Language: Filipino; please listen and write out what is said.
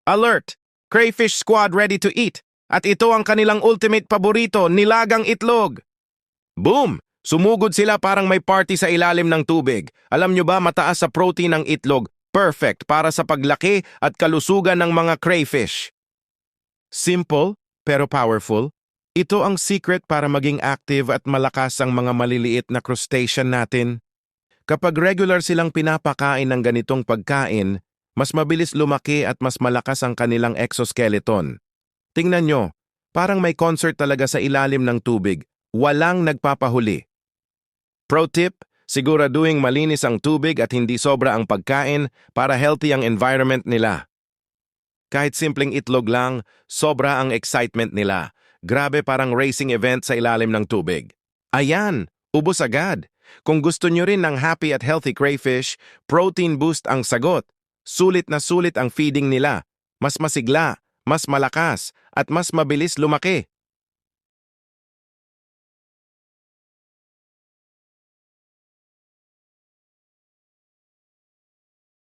Alert! Crayfish Squad ready to eat. At ito ang kanilang ultimate paborito, nilagang itlog. Boom! Sumugod sila parang may party sa ilalim ng tubig. Alam nyo ba, mataas sa protein ang itlog. Perfect para sa paglaki at kalusugan ng mga crayfish. Simple, pero powerful. Ito ang secret para maging active at malakas ang mga maliliit na crustacean natin. Kapag regular silang pinapakain ng ganitong pagkain, mas mabilis lumaki at mas malakas ang kanilang exoskeleton. Tingnan nyo, parang may concert talaga sa ilalim ng tubig. Walang nagpapahuli. Pro tip, siguraduhin malinis ang tubig at hindi sobra ang pagkain para healthy ang environment nila. Kahit simpleng itlog lang, sobra ang excitement nila. Grabe, parang racing event sa ilalim ng tubig. Ayan, ubos agad. Kung gusto nyo rin ng happy at healthy crayfish, protein boost ang sagot. Sulit na sulit ang feeding nila. Mas masigla, mas malakas, at mas mabilis lumaki.